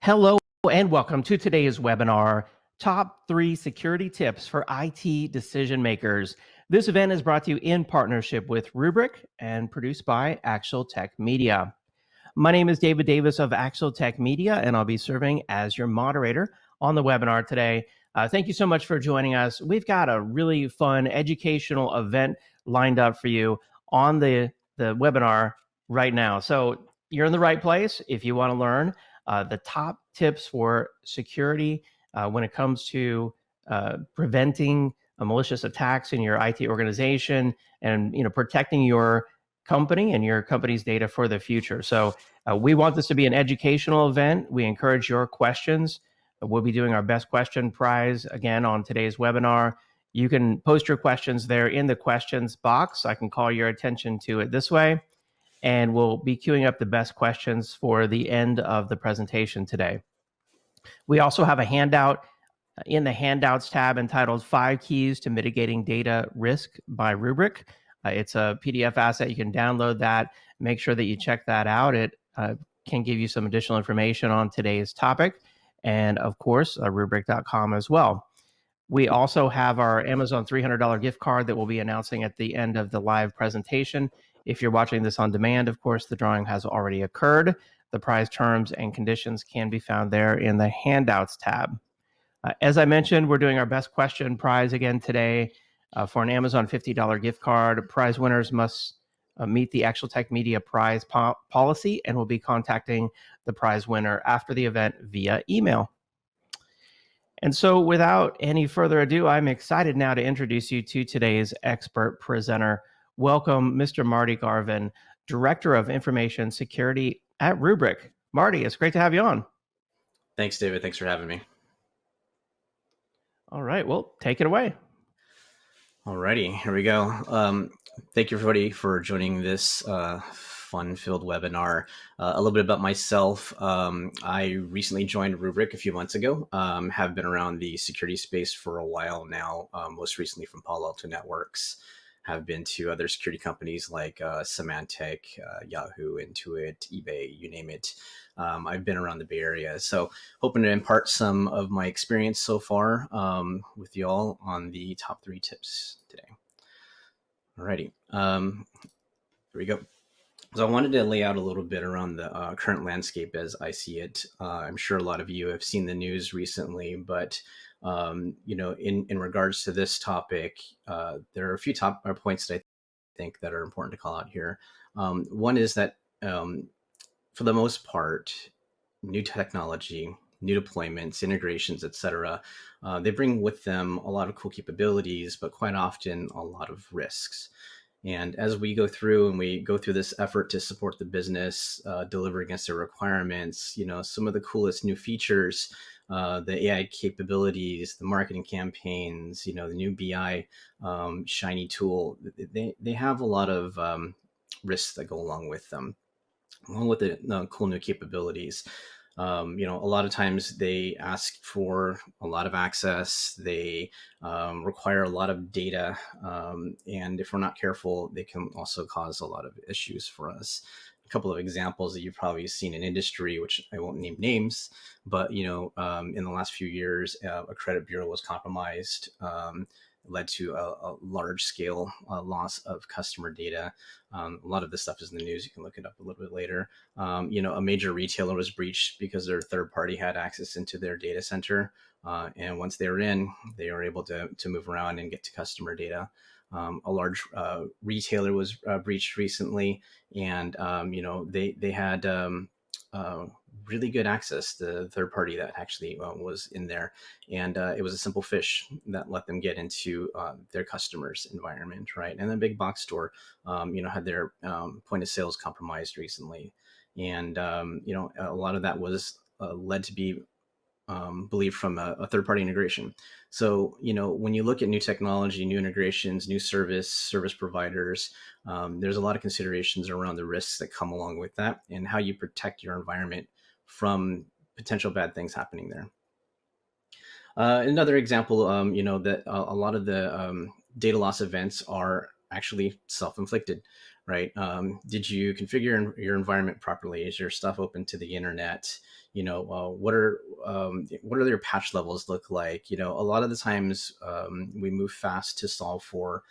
Hello and welcome to today's webinar, Top 3 Security Tips for IT Decision Makers. This event is brought to you in partnership with Rubrik and produced by Actual Tech Media. My name is David Davis of Actual Tech Media, and I'll be serving as your moderator on the webinar today. Thank you so much for joining us. We've got a really fun educational event lined up for you on the webinar right now. So you're in the right place if you want to learn the top tips for security when it comes to preventing malicious attacks in your IT organization and protecting your company and your company's data for the future. So we want this to be an educational event. We encourage your questions. We'll be doing our best question prize again on today's webinar. You can post your questions there in the questions box. I can call your attention to it this way, and we'll be queuing up the best questions for the end of the presentation today. We also have a handout in the handouts tab entitled 5 Keys to Mitigating Data Risk by Rubrik. It's a PDF asset. You can download that. Make sure that you check that out. It can give you some additional information on today's topic, and of course, Rubrik.com as well. We also have our Amazon $300 gift card that we'll be announcing at the end of the live presentation. If you're watching this on demand, of course, the drawing has already occurred. The prize terms and conditions can be found there in the handouts tab. As I mentioned, we're doing our best question prize again today for an Amazon $50 gift card. Prize winners must meet the Actual Tech Media prize policy, and we'll be contacting the prize winner after the event via email. And so without any further ado, I'm excited now to introduce you to today's expert presenter. Welcome, Mr. Marty Garvin, Director of Information Security at Rubrik. Marty, it's great to have you on. Thanks, David. Thanks for having me. All right, well, take it away. Alrighty, here we go. Thank you, everybody, for joining this fun-filled webinar. A little bit about myself. I recently joined Rubrik a few months ago. Have been around the security space for a while now, most recently from Palo Alto Networks. Have been to other security companies like Symantec, Yahoo, Intuit, eBay, you name it. I've been around the Bay Area, so hoping to impart some of my experience so far with you all on the top 3 tips today. Alrighty, here we go. So I wanted to lay out a little bit around the current landscape as I see it. I'm sure a lot of you have seen the news recently, but in regards to this topic, there are a few top points that I think that are important to call out here. One is that for the most part, new technology, new deployments, integrations, etc., they bring with them a lot of cool capabilities, but quite often a lot of risks. And as we go through this effort to support the business, deliver against their requirements, some of the coolest new features, the AI capabilities, the marketing campaigns, the new BI shiny tool, they have a lot of risks that go along with them, along with the cool new capabilities. A lot of times they ask for a lot of access. They require a lot of data. And if we're not careful, they can also cause a lot of issues for us. A couple of examples that you've probably seen in industry, which I won't name names, but, in the last few years, a credit bureau was compromised, led to a large scale loss of customer data. A lot of this stuff is in the news. You can look it up a little bit later. A major retailer was breached because their third party had access into their data center. And once they were in, they were able to move around and get to customer data. A large retailer was breached recently, and they had really good access, the third party that actually was in there, and it was a simple phish that let them get into their customer's environment, right? And then big box store had their point of sales compromised recently, and a lot of that was led to be believed from a third-party integration. So, when you look at new technology, new integrations, new service providers, there's a lot of considerations around the risks that come along with that and how you protect your environment from potential bad things happening there. Another example, that a lot of the data loss events are actually self-inflicted, right? Did you configure your environment properly? Is your stuff open to the internet? What are their patch levels look like? A lot of the times we move fast to solve for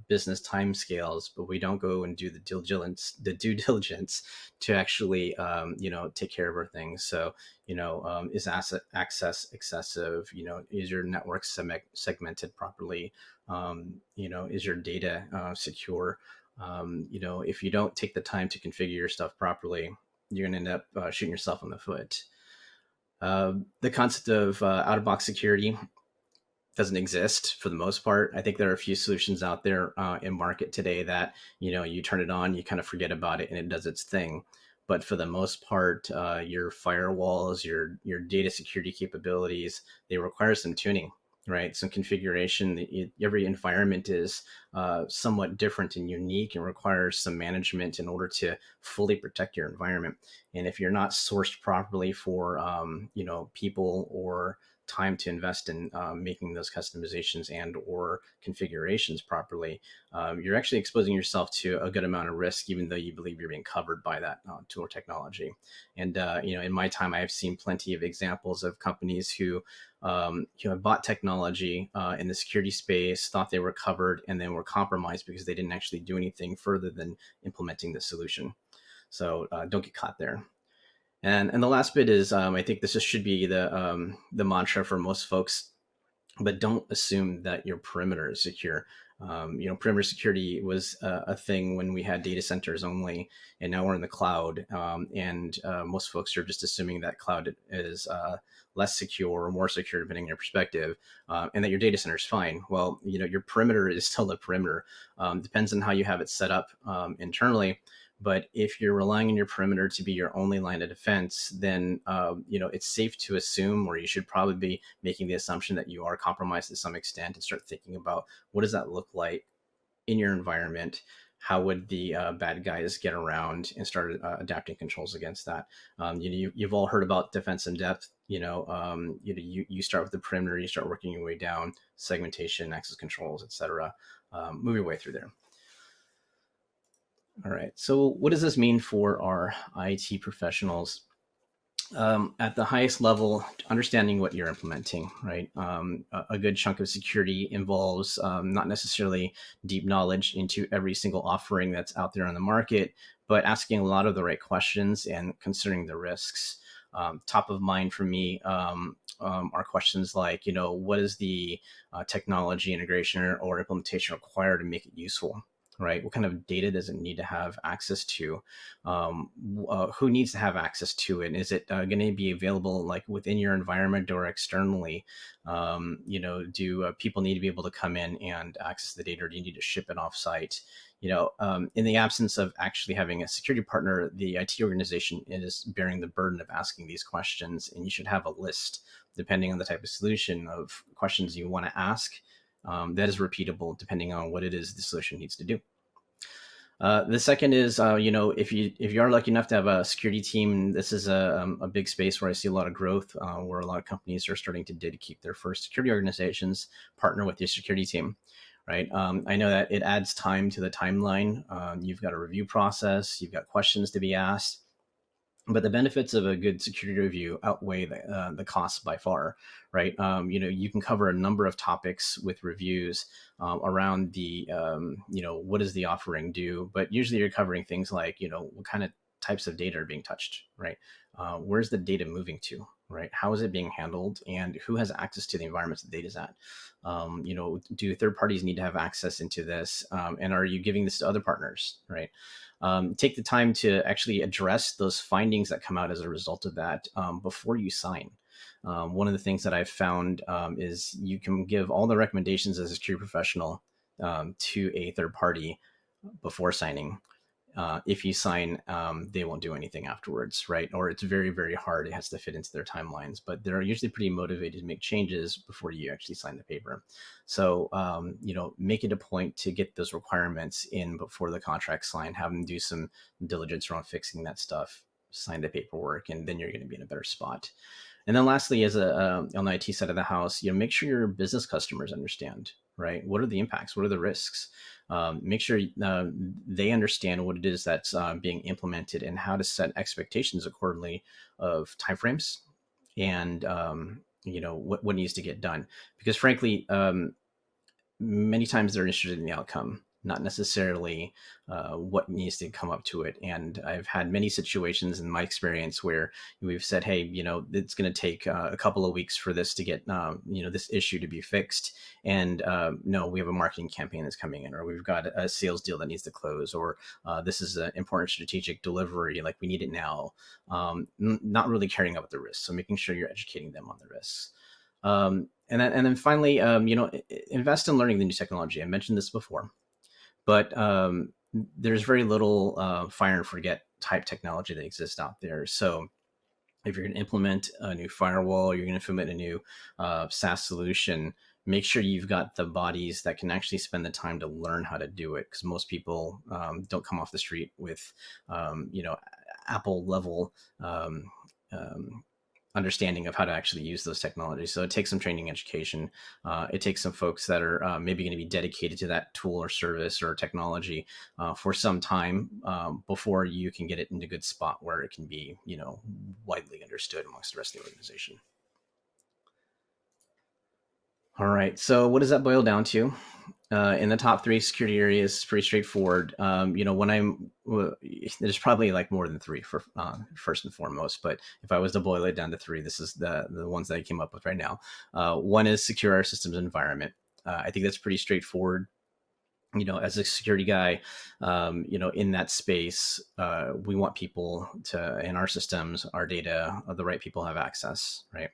business timescales, but we don't go and do the due diligence to actually take care of our things. So is asset access excessive? Is your network segmented properly? Is your data secure? If you don't take the time to configure your stuff properly, you're going to end up shooting yourself in the foot. The concept of out of box security doesn't exist for the most part. I think there are a few solutions out there in market today that you turn it on, you kind of forget about it, and it does its thing. But for the most part, your firewalls, your data security capabilities, they require some tuning, right? Some configuration. Every environment is somewhat different and unique, and requires some management in order to fully protect your environment. And if you're not sourced properly for people or time to invest in making those customizations and or configurations properly, you're actually exposing yourself to a good amount of risk, even though you believe you're being covered by that tool or technology. And in my time, I've seen plenty of examples of companies who have bought technology in the security space, thought they were covered, and then were compromised because they didn't actually do anything further than implementing the solution. So don't get caught there. And the last bit is, I think this should be the mantra for most folks, but don't assume that your perimeter is secure. Perimeter security was a thing when we had data centers only, and now we're in the cloud. And most folks are just assuming that cloud is less secure or more secure, depending on your perspective, and that your data center is fine. Well, your perimeter is still the perimeter. Depends on how you have it set up internally. But if you're relying on your perimeter to be your only line of defense, then it's safe to assume, or you should probably be making the assumption, that you are compromised to some extent, and start thinking about what does that look like in your environment. How would the bad guys get around, and start adapting controls against that? You've all heard about defense in depth. You start with the perimeter, you start working your way down, segmentation, access controls, etc. Move your way through there. All right. So what does this mean for our IT professionals? At the highest level, understanding what you're implementing, right? A good chunk of security involves not necessarily deep knowledge into every single offering that's out there on the market, but asking a lot of the right questions and considering the risks. Top of mind for me are questions like, what is the technology integration or implementation required to make it useful? Right? What kind of data does it need to have access to? Who needs to have access to it? Is it going to be available like within your environment or externally? Do people need to be able to come in and access the data, or do you need to ship it off site? In the absence of actually having a security partner, the IT organization is bearing the burden of asking these questions, and you should have a list, depending on the type of solution, of questions you want to ask that is repeatable depending on what it is the solution needs to do. The second is, if you are lucky enough to have a security team, this is a big space where I see a lot of growth, where a lot of companies are starting to dedicate their first security organizations, partner with your security team, right? I know that it adds time to the timeline. You've got a review process, you've got questions to be asked, but the benefits of a good security review outweigh the costs by far, right? You can cover a number of topics with reviews around the, what does the offering do? But usually you're covering things like, what kind of types of data are being touched, right? Where's the data moving to, right? How is it being handled, and who has access to the environments the data's at? Do third parties need to have access into this? And are you giving this to other partners, right? Take the time to actually address those findings that come out as a result of that before you sign. One of the things that I've found is you can give all the recommendations as a security professional to a third party before signing. If you sign, they won't do anything afterwards, right? Or it's very, very hard. It has to fit into their timelines, but they're usually pretty motivated to make changes before you actually sign the paper. So, make it a point to get those requirements in before the contract's signed, have them do some diligence around fixing that stuff, sign the paperwork, and then you're going to be in a better spot. And then lastly, as on the IT side of the house, make sure your business customers understand, right? What are the impacts? What are the risks? Make sure they understand what it is that's being implemented and how to set expectations accordingly of timeframes and what needs to get done. Because frankly, many times they're interested in the outcome, not necessarily what needs to come up to it. And I've had many situations in my experience where we've said, hey, it's going to take a couple of weeks for this to get, this issue to be fixed. And no, we have a marketing campaign that's coming in, or we've got a sales deal that needs to close, or this is an important strategic delivery, like we need it now. Not really caring about the risks. So making sure you're educating them on the risks. And then finally, invest in learning the new technology. I mentioned this before, but there's very little fire and forget type technology that exists out there. So if you're going to implement a new firewall, you're going to implement a new SaaS solution, make sure you've got the bodies that can actually spend the time to learn how to do it. Because most people don't come off the street with, Apple level understanding of how to actually use those technologies. So it takes some training education. It takes some folks that are maybe going to be dedicated to that tool or service or technology for some time before you can get it in a good spot where it can be, widely understood amongst the rest of the organization. All right. So what does that boil down to? In the top three security areas, it's pretty straightforward. There's probably like more than three for first and foremost, but if I was to boil it down to three, this is the ones that I came up with right now. One is secure our systems environment. I think that's pretty straightforward. As a security guy, in that space, we want people to, in our systems, our data, the right people have access, right?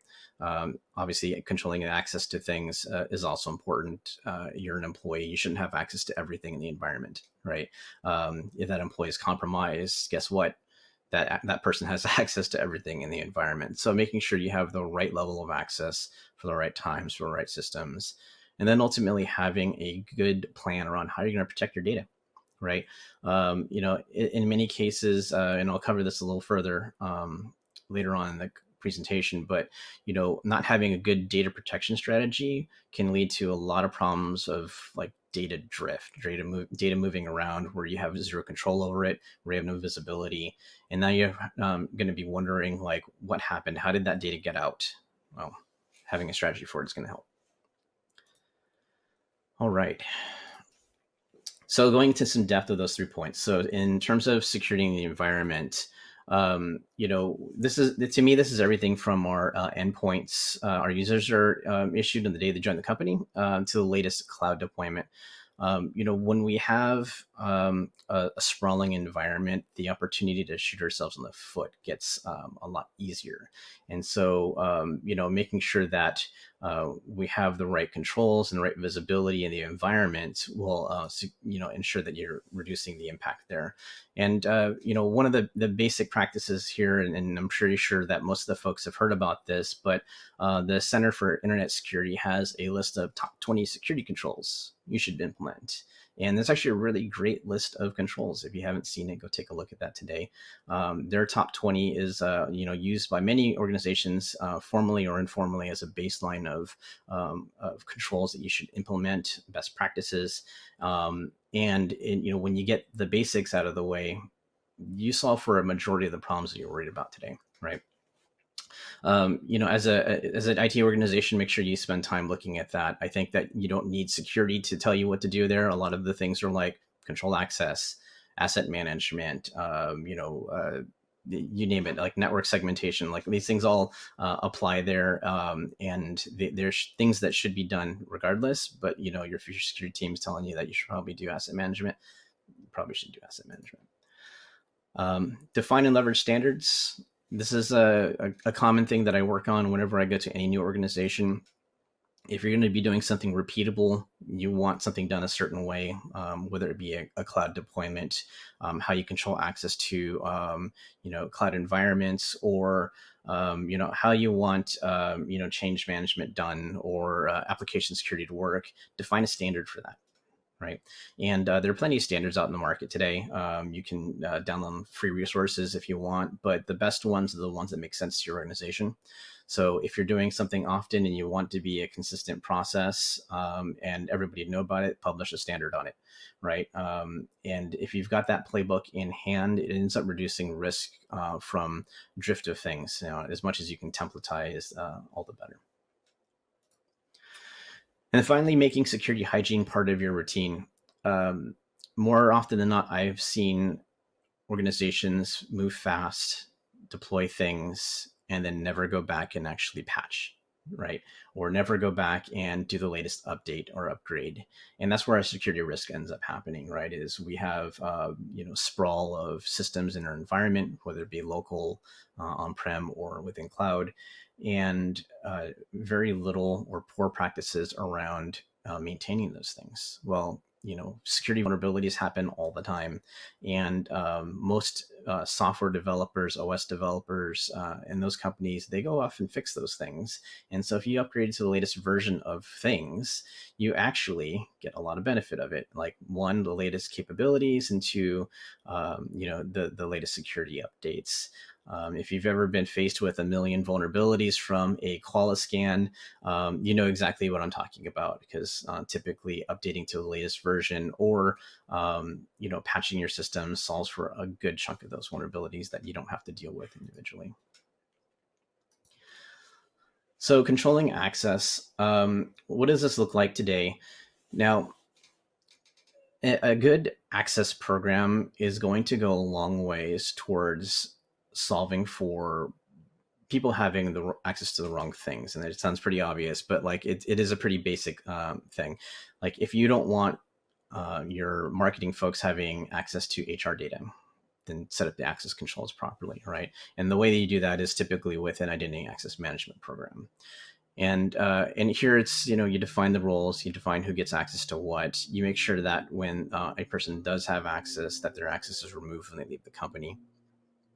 Obviously, controlling access to things is also important. You're an employee. You shouldn't have access to everything in the environment, right? If that employee is compromised, guess what? That person has access to everything in the environment. So making sure you have the right level of access for the right times, for the right systems. And then ultimately having a good plan around how you're going to protect your data, right? In many cases, and I'll cover this a little further later on in the presentation, but not having a good data protection strategy can lead to a lot of problems of like data drift, data moving around where you have zero control over it, where you have no visibility, and now you're going to be wondering like what happened, how did that data get out? Well, having a strategy for it is going to help. All right. So going into some depth of those 3 points. So in terms of securing the environment, this is everything from our endpoints our users are issued on the day they join the company to the latest cloud deployment. When we have a sprawling environment, the opportunity to shoot ourselves in the foot gets a lot easier. And so, making sure that we have the right controls and the right visibility in the environment will, ensure that you're reducing the impact there. And, one of the basic practices here, and I'm pretty sure that most of the folks have heard about this, but the Center for Internet Security has a list of top 20 security controls you should implement. And there's actually a really great list of controls. If you haven't seen it, go take a look at that today. Their top 20 is, used by many organizations, formally or informally, as a baseline of controls that you should implement, best practices. And when you get the basics out of the way, you solve for a majority of the problems that you're worried about today, right? As an IT organization, make sure you spend time looking at that. I think that you don't need security to tell you what to do there. A lot of the things are like control access, asset management, you name it, like network segmentation, like these things all apply there. And there's things that should be done regardless, but your future security team is telling you that you should probably do asset management. You probably should do asset management. Define and leverage standards. This is a common thing that I work on whenever I go to any new organization. If you're going to be doing something repeatable, you want something done a certain way, whether it be a cloud deployment, how you control access to, cloud environments, or, how you want, change management done, or application security to work. Define a standard for that, right? And there are plenty of standards out in the market today. You can download free resources if you want, but the best ones are the ones that make sense to your organization. So if you're doing something often and you want to be a consistent process and everybody know about it, publish a standard on it, right? And if you've got that playbook in hand, it ends up reducing risk from drift of things. As much as you can templatize, all the better. And finally, making security hygiene part of your routine. More often than not, I've seen organizations move fast, deploy things, and then never go back and actually patch, right? Or never go back and do the latest update or upgrade. And that's where our security risk ends up happening, right? Is we have, sprawl of systems in our environment, whether it be local, on-prem, or within cloud, and very little or poor practices around maintaining those things. Well, security vulnerabilities happen all the time. And most software developers, OS developers, and those companies, they go off and fix those things. And so if you upgrade to the latest version of things, you actually get a lot of benefit of it. Like, one, the latest capabilities, and two, the latest security updates. If you've ever been faced with a million vulnerabilities from a Qualys scan, you know exactly what I'm talking about, because typically updating to the latest version or patching your system solves for a good chunk of those vulnerabilities that you don't have to deal with individually. So controlling access, what does this look like today? Now, a good access program is going to go a long ways towards solving for people having the access to the wrong things. And it sounds pretty obvious, but like it is a pretty basic thing. Like, if you don't want your marketing folks having access to HR data, then set up the access controls properly, right? And the way that you do that is typically with an identity access management program. And here it's, you define the roles, you define who gets access to what. You make sure that when a person does have access, that their access is removed when they leave the company.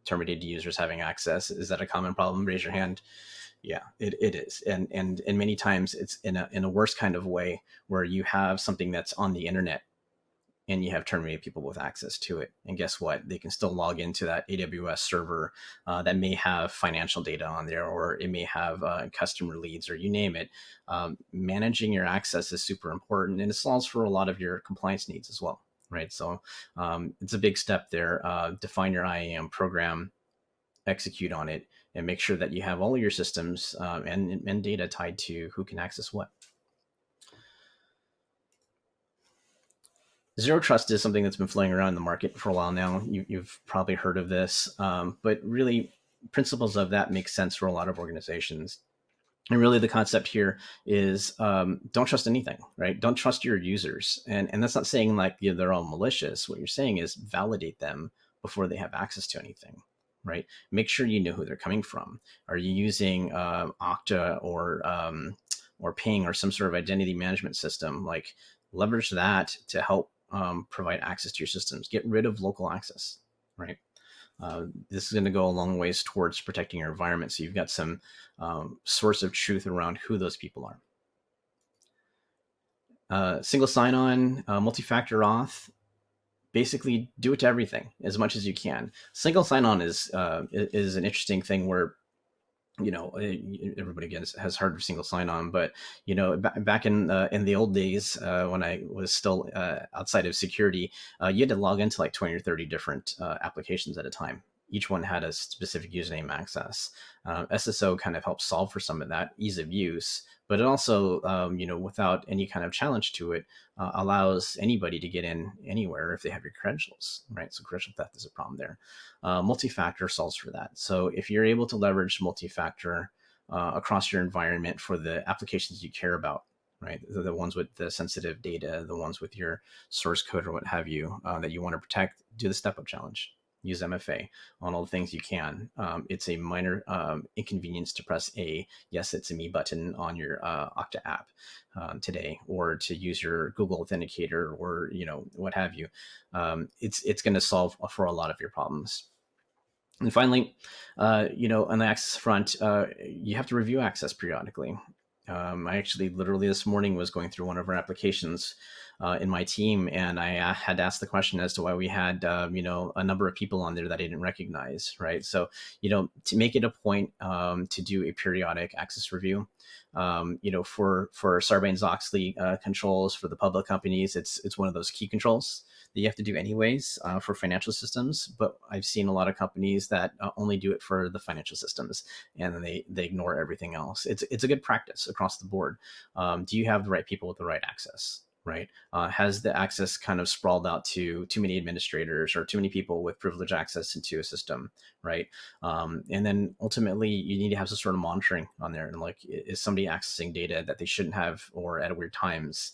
Terminated users having access, is that a common problem? Raise your hand. Yeah, it is. And many times it's in a worse kind of way, where you have something that's on the internet and you have terminated people with access to it. And guess what? They can still log into that AWS server that may have financial data on there, or it may have customer leads, or you name it. Managing your access is super important, and it solves for a lot of your compliance needs as well, right? So it's a big step there. Define your IAM program, execute on it, and make sure that you have all of your systems and data tied to who can access what. Zero trust is something that's been floating around in the market for a while now. You've probably heard of this, but really, principles of that make sense for a lot of organizations. And really, the concept here is don't trust anything, right? Don't trust your users. And that's not saying like they're all malicious. What you're saying is validate them before they have access to anything, right? Make sure you know who they're coming from. Are you using Okta or Ping or some sort of identity management system? Like, leverage that to help provide access to your systems. Get rid of local access, right? This is going to go a long ways towards protecting your environment. So you've got some source of truth around who those people are. Single sign-on, multi-factor auth. Basically, do it to everything as much as you can. Single sign-on is an interesting thing where everybody again has heard of single sign-on, but back in the old days when I was still outside of security, you had to log into like 20 or 30 different applications at a time. Each one had a specific username access. SSO kind of helps solve for some of that ease of use, but it also, without any kind of challenge to it, allows anybody to get in anywhere if they have your credentials, right? So credential theft is a problem there. Multi-factor solves for that. So if you're able to leverage multi-factor across your environment for the applications you care about, right? The ones with the sensitive data, the ones with your source code or what have you that you want to protect, do the step-up challenge. Use MFA on all the things you can. It's a minor inconvenience to press a yes, it's a me button on your Okta app today, or to use your Google Authenticator, or what have you. It's going to solve for a lot of your problems. And finally, on the access front, you have to review access periodically. I actually literally this morning was going through one of our applications in my team, and I had to ask the question as to why we had a number of people on there that I didn't recognize, right? So to make it a point to do a periodic access review. For Sarbanes-Oxley controls for the public companies, it's one of those key controls that you have to do anyways for financial systems. But I've seen a lot of companies that only do it for the financial systems, and then they ignore everything else. It's a good practice across the board. Do you have the right people with the right access? Right? Has the access kind of sprawled out to too many administrators or too many people with privileged access into a system? Right? And then ultimately, you need to have some sort of monitoring on there. And like, is somebody accessing data that they shouldn't have or at weird times?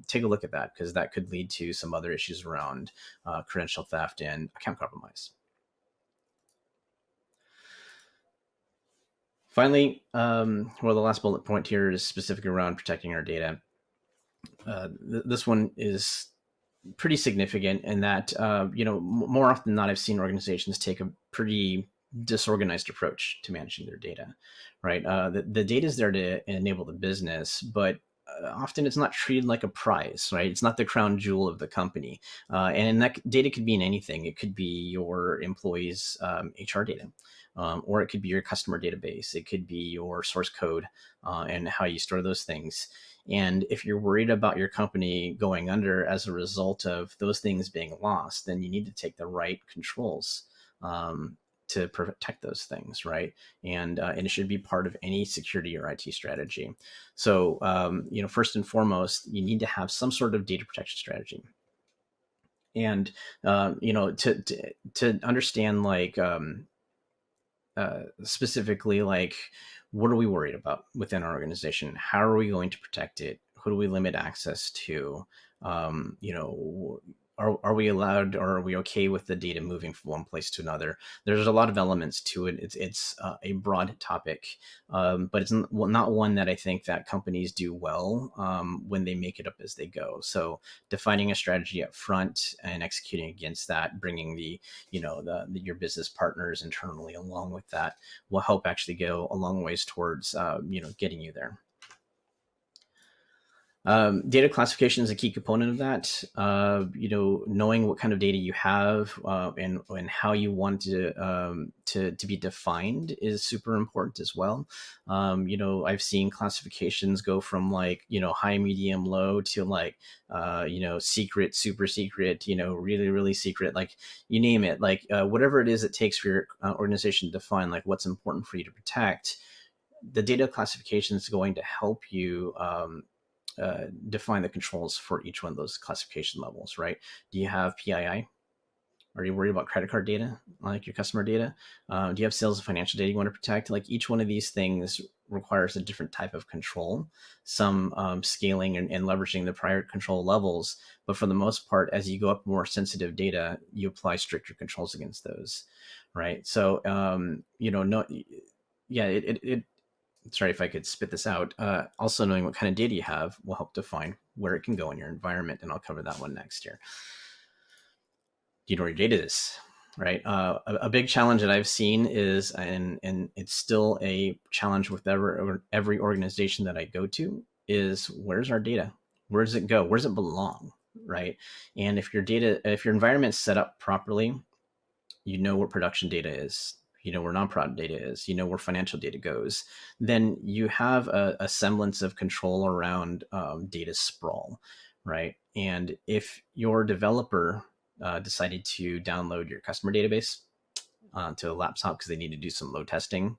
Take a look at that, because that could lead to some other issues around credential theft and account compromise. Finally, the last bullet point here is specific around protecting our data. This one is pretty significant in that, more often than not, I've seen organizations take a pretty disorganized approach to managing their data, right? The data is there to enable the business, but often it's not treated like a prize, right? It's not the crown jewel of the company. And that data could be in anything. It could be your employees' HR data, or it could be your customer database. It could be your source code and how you store those things. And if you're worried about your company going under as a result of those things being lost, then you need to take the right controls to protect those things, right? And it should be part of any security or IT strategy. So, first and foremost, you need to have some sort of data protection strategy. And to understand, like, specifically, like, what are we worried about within our organization? How are we going to protect it? Who do we limit access to? Are we allowed, or are we okay with the data moving from one place to another? There's a lot of elements to it. It's a broad topic, but it's not one that I think that companies do well when they make it up as they go. So defining a strategy up front and executing against that, bringing your business partners internally along with that, will help actually go a long ways towards getting you there. Data classification is a key component of that. Knowing what kind of data you have and how you want to be defined is super important as well. I've seen classifications go from high, medium, low to secret, super secret, really, really secret, like you name it, whatever it is it takes for your organization to define what's important for you to protect. The data classification is going to help you define the controls for each one of those classification levels, right? Do you have PII? Are you worried about credit card data, like your customer data? Do you have sales and financial data you want to protect? Like, each one of these things requires a different type of control, some scaling and leveraging the prior control levels. But for the most part, as you go up more sensitive data, you apply stricter controls against those, right? So, sorry if I could spit this out. Also, knowing what kind of data you have will help define where it can go in your environment, and I'll cover that one next year. Do you know where your data is, right? A big challenge that I've seen is, and it's still a challenge with every organization that I go to, is where's our data? Where does it go? Where does it belong, right? And if your environment's set up properly, you know where production data is, you know where non-product data is, you know where financial data goes, then you have a semblance of control around data sprawl, right? And if your developer decided to download your customer database to a laptop because they need to do some load testing,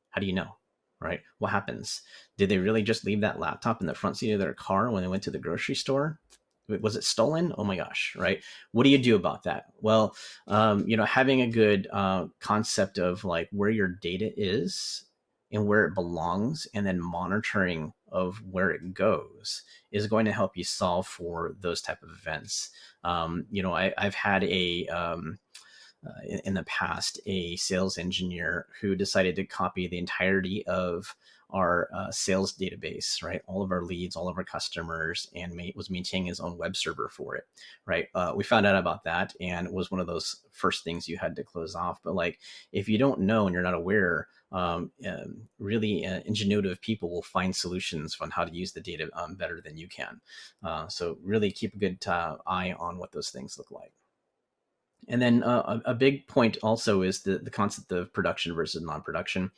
how do you know, right? What happens? Did they really just leave that laptop in the front seat of their car when they went to the grocery store? Was it stolen? Oh my gosh, right? What do you do about that? Well, having a good concept of where your data is and where it belongs, and then monitoring of where it goes, is going to help you solve for those type of events. I've had in the past a sales engineer who decided to copy the entirety of our sales database, right? All of our leads, all of our customers, and was maintaining his own web server for it, right? We found out about that, and it was one of those first things you had to close off. But like, if you don't know and you're not aware, really ingenuitive people will find solutions on how to use the data better than you can. So really keep a good eye on what those things look like. And then a big point also is the concept of production versus non-production.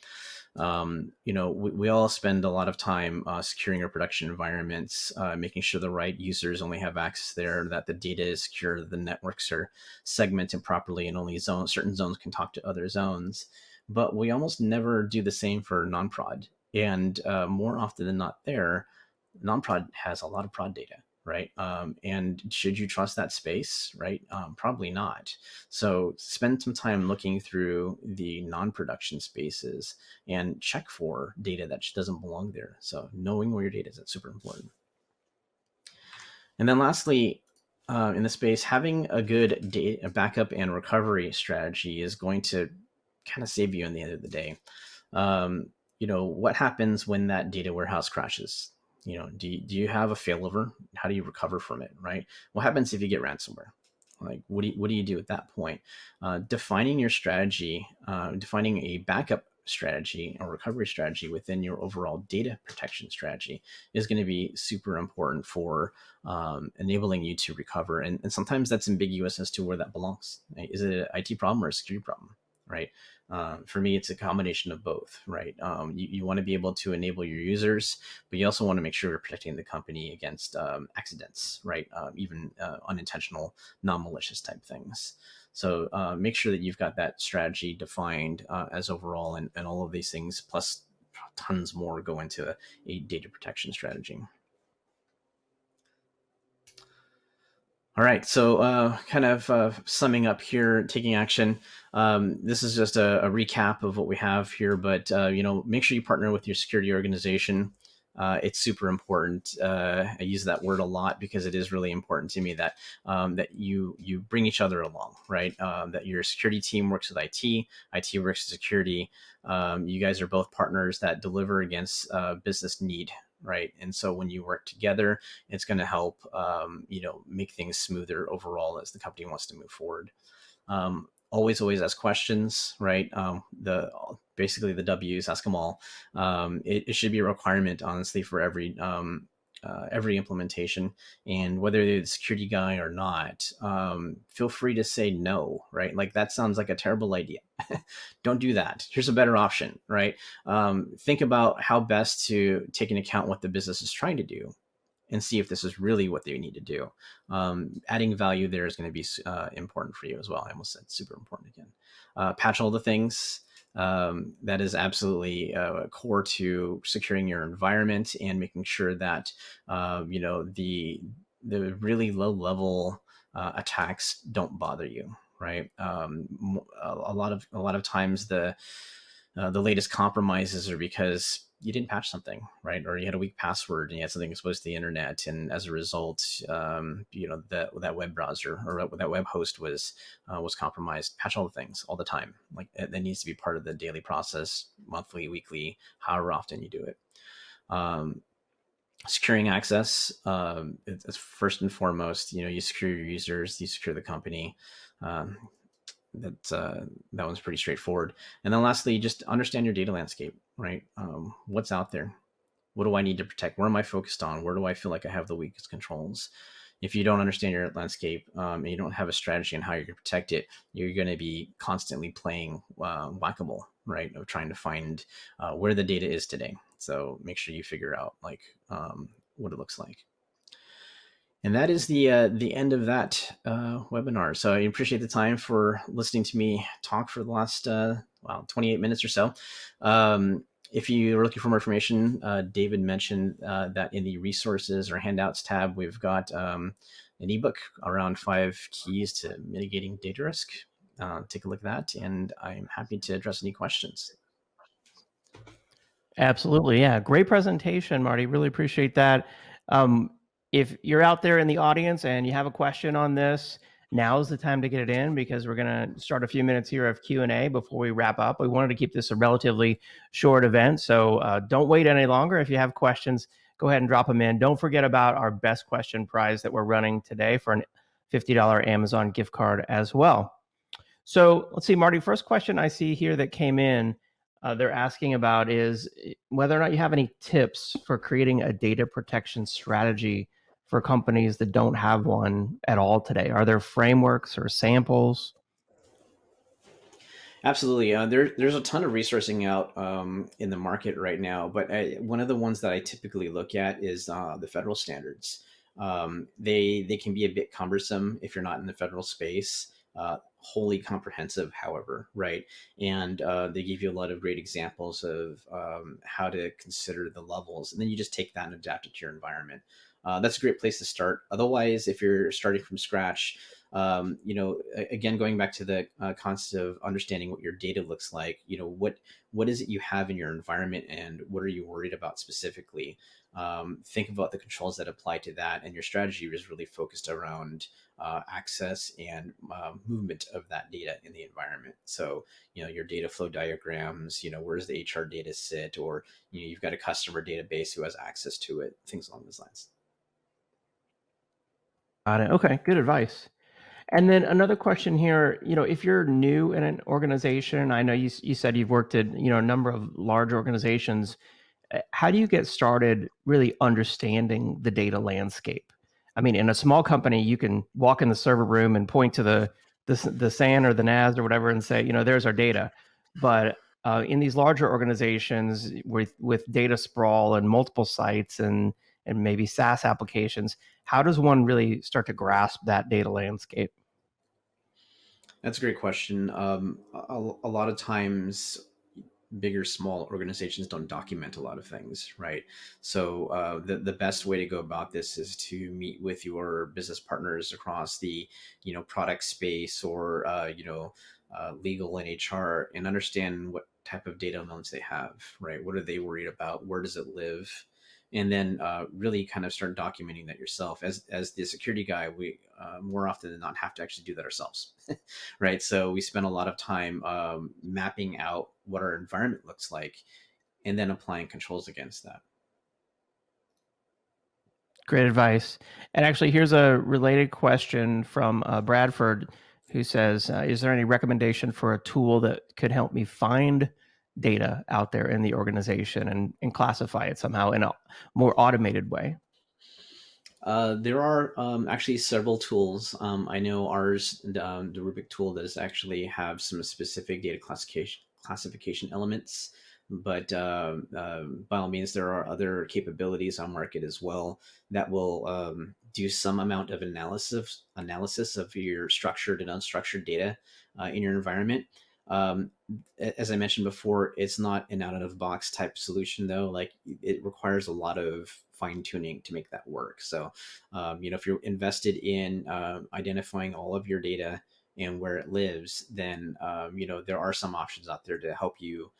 We all spend a lot of time securing our production environments, making sure the right users only have access there, that the data is secure, the networks are segmented properly, and only certain zones can talk to other zones. But we almost never do the same for non-prod. And more often than not non-prod has a lot of prod data, right? And should you trust that space, right? Probably not. So spend some time looking through the non-production spaces and check for data that doesn't belong there. So knowing where your data is, that's super important. And then lastly, in the space, having a good data backup and recovery strategy is going to kind of save you in the end of the day. What happens when that data warehouse crashes? Do you have a failover? How do you recover from it, right? What happens if you get ransomware? Like, what do you do at that point? Defining your strategy, defining a backup strategy or recovery strategy within your overall data protection strategy is going to be super important for enabling you to recover. And sometimes that's ambiguous as to where that belongs. Right? Is it an IT problem or a security problem? Right. For me, it's a combination of both, right? You want to be able to enable your users, but you also want to make sure you're protecting the company against accidents, right? Even unintentional, non-malicious type things. So make sure that you've got that strategy defined as overall, and all of these things, plus tons more, go into a data protection strategy. All right, so kind of summing up here, taking action. This is just a recap of what we have here, but make sure you partner with your security organization. It's super important. I use that word a lot because it is really important to me that that you bring each other along, right? That your security team works with IT works with security. You guys are both partners that deliver against business need, right? And so when you work together, it's going to help make things smoother overall as the company wants to move forward. Always ask questions, right? Basically the W's, ask them all. It should be a requirement, honestly, for every implementation, and whether you're the security guy or not, feel free to say no, right? Like, that sounds like a terrible idea. Don't do that. Here's a better option, right? Think about how best to take into account what the business is trying to do and see if this is really what they need to do. Adding value there is going to be important for you as well. I almost said super important again. Patch all the things. That is absolutely core to securing your environment and making sure that the really low level attacks don't bother you, right? A lot of times the latest compromises are because you didn't patch something, right? Or you had a weak password and you had something exposed to the internet, and as a result, that web browser or that web host was compromised. Patch all the things all the time. Like, that needs to be part of the daily process, monthly, weekly, however often you do it. Securing access, it's first and foremost. You secure your users, you secure the company. That one's pretty straightforward. And then lastly, just understand your data landscape, right? What's out there? What do I need to protect? Where am I focused on? Where do I feel like I have the weakest controls? If you don't understand your landscape and you don't have a strategy on how you're going to protect it, you're going to be constantly playing whack-a-mole, right? Of trying to find where the data is today. So make sure you figure out what it looks like. And that is the end of that webinar. So I appreciate the time for listening to me talk for the last 28 minutes or so. If you are looking for more information, David mentioned that in the resources or handouts tab, we've got an ebook around 5 keys to mitigating data risk. Take a look at that, and I'm happy to address any questions. Absolutely. Yeah. Great presentation, Marty. Really appreciate that. If you're out there in the audience and you have a question on this, now's the time to get it in, because we're going to start a few minutes here of Q&A before we wrap up. We wanted to keep this a relatively short event, so don't wait any longer. If you have questions, go ahead and drop them in. Don't forget about our best question prize that we're running today for a $50 Amazon gift card as well. So let's see, Marty, first question I see here that came in, they're asking about is whether or not you have any tips for creating a data protection strategy for companies that don't have one at all today. Are there frameworks or samples? Absolutely. There's a ton of resourcing out in the market right now, but one of the ones that I typically look at is the federal standards. They can be a bit cumbersome if you're not in the federal space. Wholly comprehensive, however, right? And they give you a lot of great examples of how to consider the levels, and then you just take that and adapt it to your environment. That's a great place to start. Otherwise, if you're starting from scratch, again, going back to the concept of understanding what your data looks like, what is it you have in your environment, and what are you worried about specifically? Think about the controls that apply to that, and your strategy is really focused around access and movement of that data in the environment. So, your data flow diagrams, where does the HR data sit, or you've got a customer database who has access to it, things along those lines. Got it. Okay, good advice. And then another question here, if you're new in an organization, I know you said you've worked at, a number of large organizations. How do you get started really understanding the data landscape? I mean, in a small company, you can walk in the server room and point to the SAN or the NAS or whatever and say, there's our data. But in these larger organizations with data sprawl and multiple sites and maybe SaaS applications, how does one really start to grasp that data landscape? That's a great question. A lot of times, big or small organizations don't document a lot of things, right? So the best way to go about this is to meet with your business partners across the product space, or legal and HR, and understand what type of data amounts they have, right? What are they worried about? Where does it live? And then really kind of start documenting that yourself. As the security guy, we more often than not have to actually do that ourselves, right? So we spend a lot of time mapping out what our environment looks like, and then applying controls against that. Great advice. And actually, here's a related question from Bradford, who says, is there any recommendation for a tool that could help me find data out there in the organization and classify it somehow in a more automated way? There are actually several tools. I know ours, the Rubrik tool, does actually have some specific data classification elements, but by all means, there are other capabilities on market as well that will do some amount of analysis of your structured and unstructured data in your environment. Um, as I mentioned before, it's not an out of box type solution though. Like, it requires a lot of fine tuning to make that work. So, if you're invested in identifying all of your data and where it lives, then there are some options out there to help you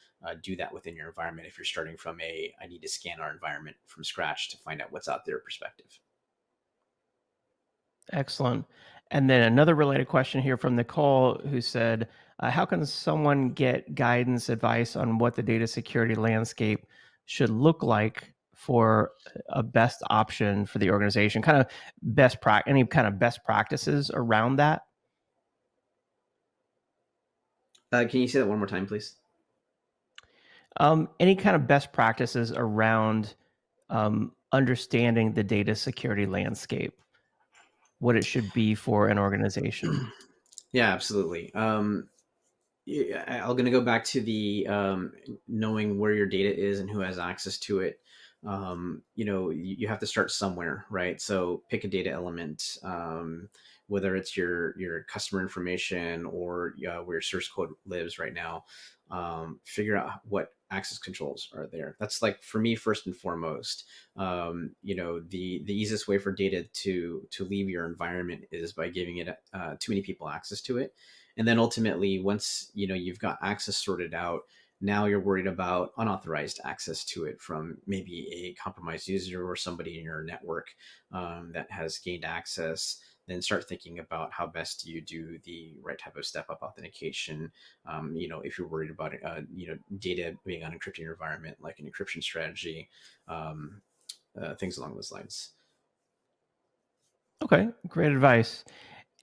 do that within your environment. If you're starting from I need to scan our environment from scratch to find out what's out there perspective. Excellent. And then another related question here from Nicole, who said, how can someone get guidance, advice on what the data security landscape should look like for a best option for the organization? Kind of any kind of best practices around that? Can you say that one more time, please? Any kind of best practices around understanding the data security landscape, what it should be for an organization. Yeah, absolutely. I'm going to go back to the knowing where your data is and who has access to it. You have to start somewhere, right? So pick a data element, whether it's your customer information or where your source code lives right now. Figure out what access controls are there. That's, like, for me, first and foremost. The easiest way for data to leave your environment is by giving it too many people access to it. And then ultimately, once you've got access sorted out, now you're worried about unauthorized access to it from maybe a compromised user or somebody in your network that has gained access. then start thinking about how best you do the right type of step-up authentication. If you're worried about data being unencrypted in your environment, like an encryption strategy, things along those lines. Okay, great advice.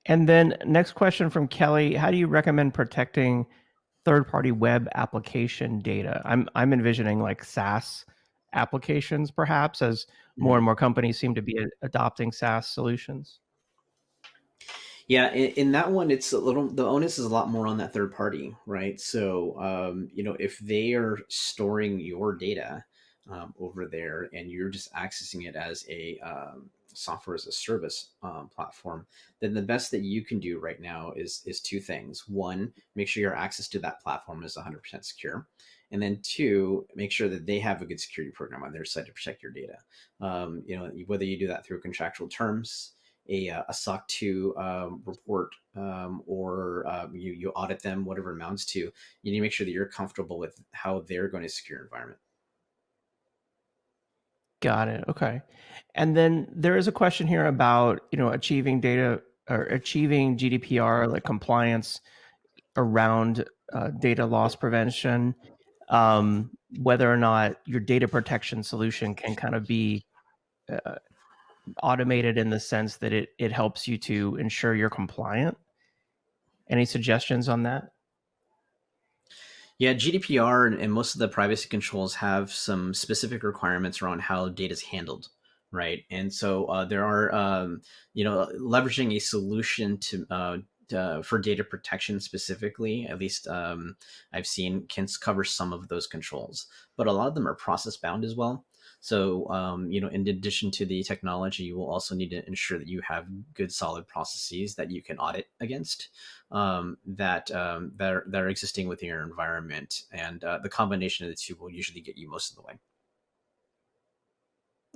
And then next question from Kelly: how do you recommend protecting third-party web application data? I'm envisioning like SaaS applications, perhaps, as more and more companies seem to be adopting SaaS solutions. Yeah, in that one, the onus is a lot more on that third party, right? So, if they are storing your data over there and you're just accessing it as a software as a service platform, then the best that you can do right now is two things. One, make sure your access to that platform is 100% secure. And then two, make sure that they have a good security program on their side to protect your data. Whether you do that through contractual terms, a SOC 2 report, or you audit them, whatever it amounts to, you need to make sure that you're comfortable with how they're going to secure your environment. Got it. Okay. And then there is a question here about, achieving data or achieving GDPR like compliance around data loss prevention, whether or not your data protection solution can kind of be automated in the sense that it helps you to ensure you're compliant. Any suggestions on that? Yeah, GDPR and most of the privacy controls have some specific requirements around how data is handled, right? And so there are, leveraging a solution for data protection specifically, at least I've seen, can cover some of those controls, but a lot of them are process bound as well. So, in addition to the technology, you will also need to ensure that you have good, solid processes that you can audit against, that are existing within your environment, and the combination of the two will usually get you most of the way.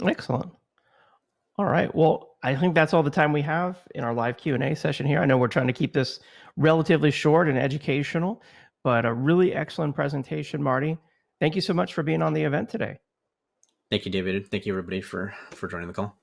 Excellent. All right. Well, I think that's all the time we have in our live Q&A session here. I know we're trying to keep this relatively short and educational, but a really excellent presentation, Marty. Thank you so much for being on the event today. Thank you, David. Thank you, everybody, for joining the call.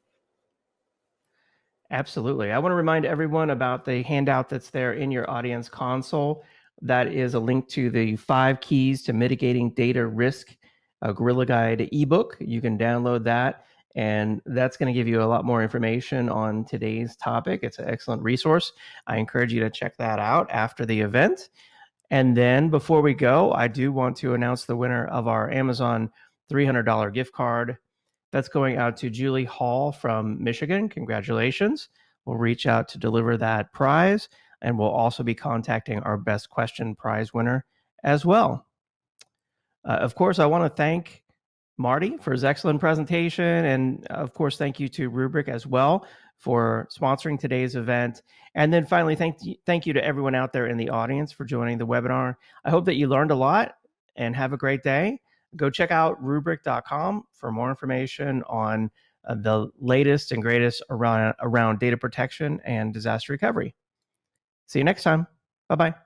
Absolutely. I want to remind everyone about the handout that's there in your audience console. That is a link to the 5 keys to mitigating data risk, a Gorilla Guide ebook. You can download that, and that's going to give you a lot more information on today's topic. It's an excellent resource. I encourage you to check that out after the event. And then before we go, I do want to announce the winner of our Amazon $300 gift card. That's going out to Julie Hall from Michigan. Congratulations. We'll reach out to deliver that prize, and we'll also be contacting our best question prize winner as well. Of course, I want to thank Marty for his excellent presentation, and of course, thank you to Rubrik as well for sponsoring today's event. And then finally, thank you to everyone out there in the audience for joining the webinar. I hope that you learned a lot, and have a great day. Go check out Rubrik.com for more information on the latest and greatest around data protection and disaster recovery. See you next time. Bye-bye.